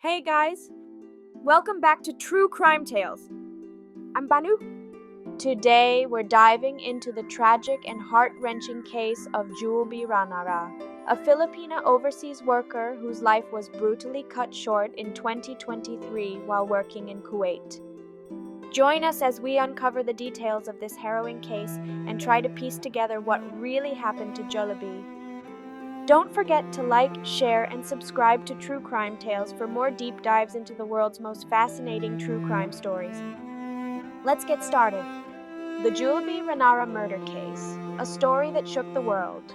Hey guys, welcome back to True Crime Tales. I'm Banu. Today we're diving into the tragic and heart-wrenching case of Jullebee Ranara, a Filipina overseas worker whose life was brutally cut short in 2023 while working in Kuwait. Join us as we uncover the details of this harrowing case and try to piece together what really happened to Jullebee. Don't forget to like, share, and subscribe to True Crime Tales for more deep dives into the world's most fascinating true crime stories. Let's get started. The Jullebee Ranara murder case, a story that shook the world.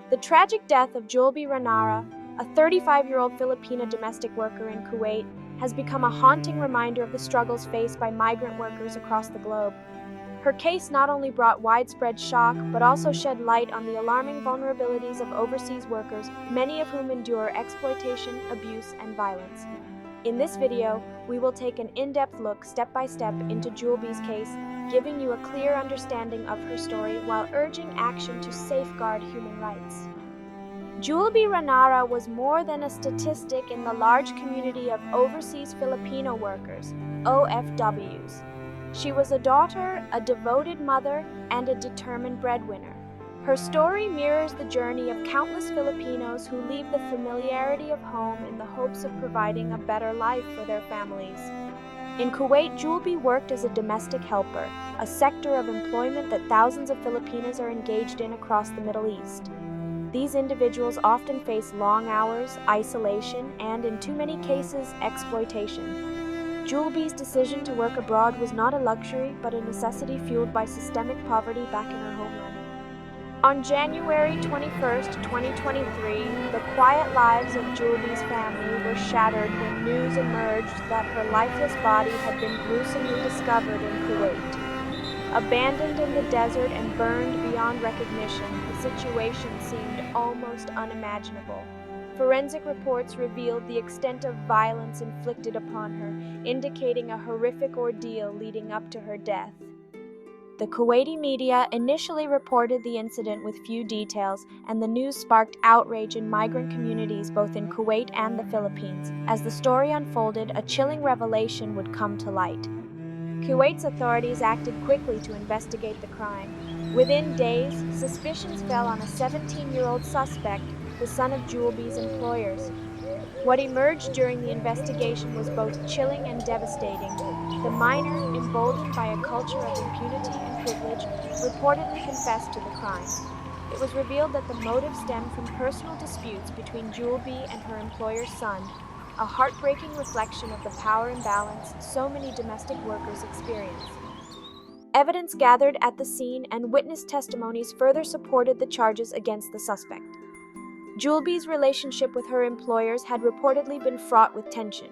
The tragic death of Jullebee Ranara, a 35-year-old Filipina domestic worker in Kuwait, has become a haunting reminder of the struggles faced by migrant workers across the globe. Her case not only brought widespread shock, but also shed light on the alarming vulnerabilities of overseas workers, many of whom endure exploitation, abuse, and violence. In this video, we will take an in-depth look, step by step, into Jullebee's case, giving you a clear understanding of her story while urging action to safeguard human rights. Jullebee Ranara was more than a statistic in the large community of overseas Filipino workers, OFWs. She was a daughter, a devoted mother, and a determined breadwinner. Her story mirrors the journey of countless Filipinos who leave the familiarity of home in the hopes of providing a better life for their families. In Kuwait, Jullebee worked as a domestic helper, a sector of employment that thousands of Filipinas are engaged in across the Middle East. These individuals often face long hours, isolation, and, in too many cases, exploitation. Jullebee's decision to work abroad was not a luxury, but a necessity fueled by systemic poverty back in her homeland. On January 21, 2023, the quiet lives of Jullebee's family were shattered when news emerged that her lifeless body had been gruesomely discovered in Kuwait. Abandoned in the desert and burned beyond recognition, the situation seemed almost unimaginable. Forensic reports revealed the extent of violence inflicted upon her, indicating a horrific ordeal leading up to her death. The Kuwaiti media initially reported the incident with few details, and the news sparked outrage in migrant communities both in Kuwait and the Philippines. As the story unfolded, a chilling revelation would come to light. Kuwait's authorities acted quickly to investigate the crime. Within days, suspicions fell on a 17-year-old suspect, the son of Jullebee's employers. What emerged during the investigation was both chilling and devastating. The minor, emboldened by a culture of impunity and privilege, reportedly confessed to the crime. It was revealed that the motive stemmed from personal disputes between Jullebee and her employer's son, a heartbreaking reflection of the power imbalance so many domestic workers experience. Evidence gathered at the scene and witness testimonies further supported the charges against the suspect. Jullebee's relationship with her employers had reportedly been fraught with tension,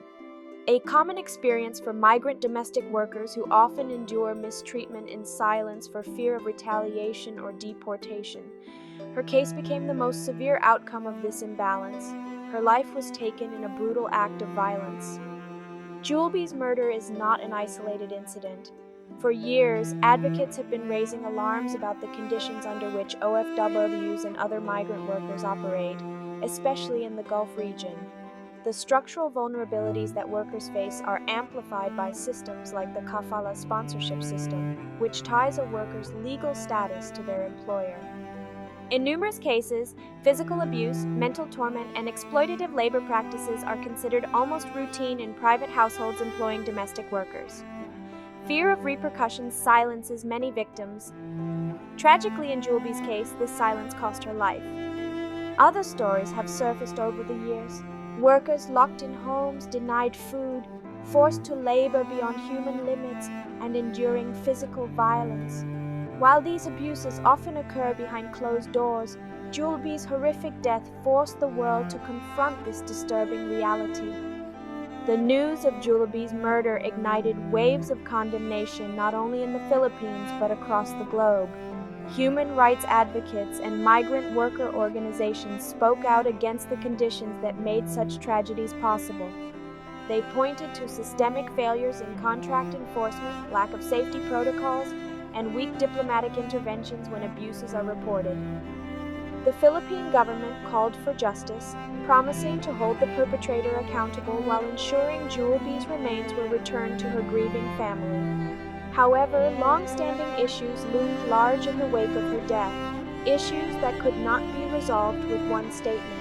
a common experience for migrant domestic workers who often endure mistreatment in silence for fear of retaliation or deportation. Her case became the most severe outcome of this imbalance. Her life was taken in a brutal act of violence. Jullebee's murder is not an isolated incident. For years, advocates have been raising alarms about the conditions under which OFWs and other migrant workers operate, especially in the Gulf region. The structural vulnerabilities that workers face are amplified by systems like the kafala sponsorship system, which ties a worker's legal status to their employer. In numerous cases, physical abuse, mental torment, and exploitative labor practices are considered almost routine in private households employing domestic workers. Fear of repercussions silences many victims. Tragically, in Jullebee's case, this silence cost her life. Other stories have surfaced over the years. Workers locked in homes, denied food, forced to labor beyond human limits, and enduring physical violence. While these abuses often occur behind closed doors, Jullebee's horrific death forced the world to confront this disturbing reality. The news of Jullebee's murder ignited waves of condemnation not only in the Philippines but across the globe. Human rights advocates and migrant worker organizations spoke out against the conditions that made such tragedies possible. They pointed to systemic failures in contract enforcement, lack of safety protocols, and weak diplomatic interventions when abuses are reported. the Philippine government called for justice, promising to hold the perpetrator accountable while ensuring Julebee's remains were returned to her grieving family. However, long-standing issues loomed large in the wake of her death, issues that could not be resolved with one statement.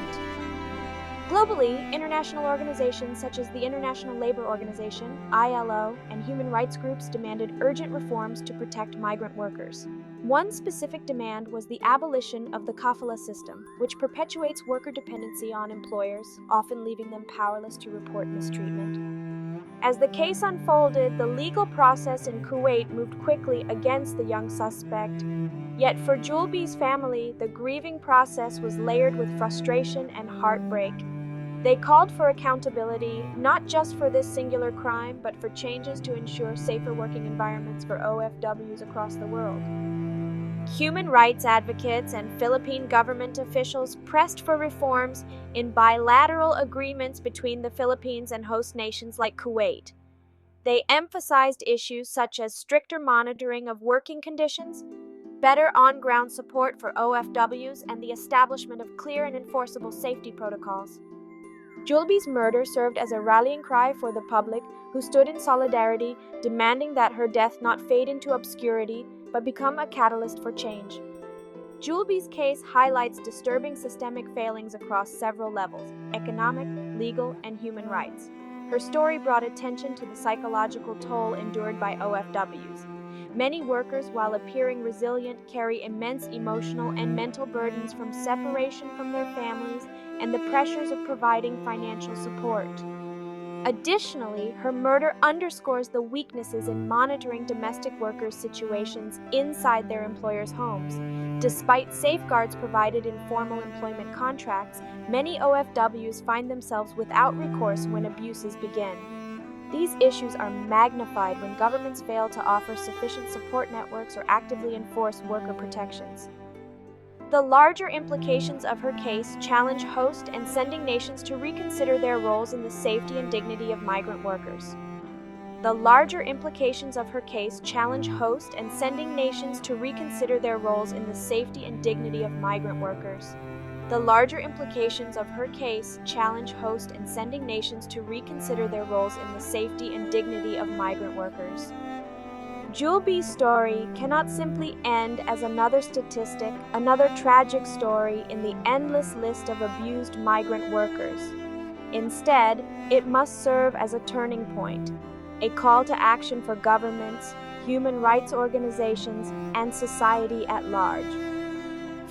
Globally, international organizations such as the International Labor Organization, ILO, and human rights groups demanded urgent reforms to protect migrant workers. One specific demand was the abolition of the kafala system, which perpetuates worker dependency on employers, often leaving them powerless to report mistreatment. As the case unfolded, the legal process in Kuwait moved quickly against the young suspect. Yet for Jullebee's family, the grieving process was layered with frustration and heartbreak. They called for accountability, not just for this singular crime, but for changes to ensure safer working environments for OFWs across the world. Human rights advocates and Philippine government officials pressed for reforms in bilateral agreements between the Philippines and host nations like Kuwait. They emphasized issues such as stricter monitoring of working conditions, better on-ground support for OFWs, and the establishment of clear and enforceable safety protocols. Jullebee's murder served as a rallying cry for the public, who stood in solidarity, demanding that her death not fade into obscurity, but become a catalyst for change. Jullebee's case highlights disturbing systemic failings across several levels: economic, legal, and human rights. Her story brought attention to the psychological toll endured by OFWs. Many workers, while appearing resilient, carry immense emotional and mental burdens from separation from their families and the pressures of providing financial support. Additionally, her murder underscores the weaknesses in monitoring domestic workers' situations inside their employers' homes. Despite safeguards provided in formal employment contracts, many OFWs find themselves without recourse when abuses begin. These issues are magnified when governments fail to offer sufficient support networks or actively enforce worker protections. The larger implications of her case challenge host and sending nations to reconsider their roles in the safety and dignity of migrant workers. The larger implications of her case challenge host and sending nations to reconsider their roles in the safety and dignity of migrant workers. The larger implications of her case challenge host and sending nations to reconsider their roles in the safety and dignity of migrant workers. Jullebee's story cannot simply end as another statistic, another tragic story in the endless list of abused migrant workers. Instead, it must serve as a turning point, a call to action for governments, human rights organizations, and society at large.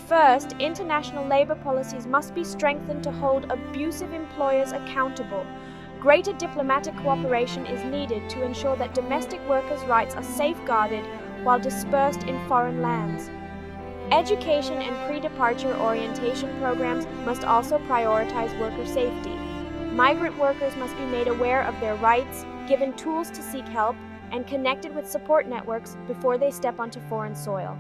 First, international labor policies must be strengthened to hold abusive employers accountable. Greater diplomatic cooperation is needed to ensure that domestic workers' rights are safeguarded while dispersed in foreign lands. Education and pre-departure orientation programs must also prioritize worker safety. Migrant workers must be made aware of their rights, given tools to seek help, and connected with support networks before they step onto foreign soil.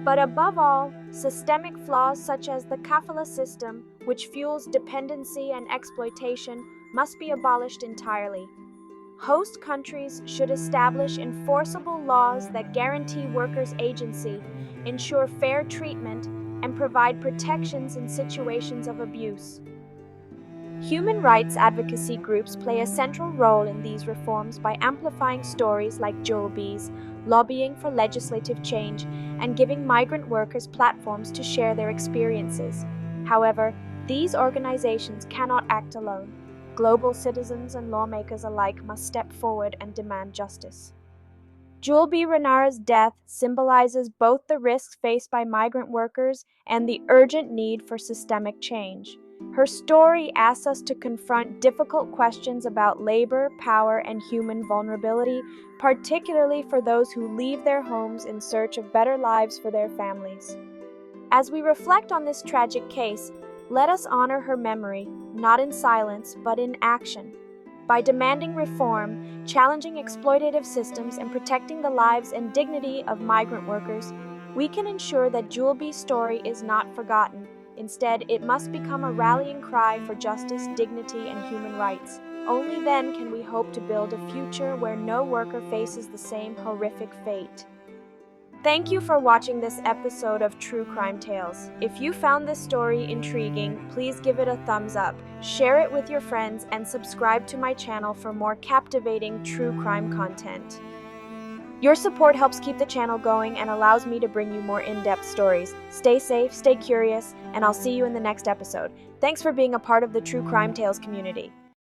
But above all, systemic flaws such as the kafala system, which fuels dependency and exploitation, must be abolished entirely. Host countries should establish enforceable laws that guarantee workers' agency, ensure fair treatment, and provide protections in situations of abuse. Human rights advocacy groups play a central role in these reforms by amplifying stories like Jullebee, lobbying for legislative change, and giving migrant workers platforms to share their experiences. However, these organizations cannot act alone. Global citizens and lawmakers alike must step forward and demand justice. Jullebee Ranara's death symbolizes both the risks faced by migrant workers and the urgent need for systemic change. Her story asks us to confront difficult questions about labor, power, and human vulnerability, particularly for those who leave their homes in search of better lives for their families. As we reflect on this tragic case, let us honor her memory, not in silence, but in action. By demanding reform, challenging exploitative systems, and protecting the lives and dignity of migrant workers, we can ensure that Jullebee's story is not forgotten. Instead, it must become a rallying cry for justice, dignity, and human rights. Only then can we hope to build a future where no worker faces the same horrific fate. Thank you for watching this episode of True Crime Tales. If you found this story intriguing, please give it a thumbs up, share it with your friends, and subscribe to my channel for more captivating true crime content. Your support helps keep the channel going and allows me to bring you more in-depth stories. Stay safe, stay curious, and I'll see you in the next episode. Thanks for being a part of the True Crime Tales community.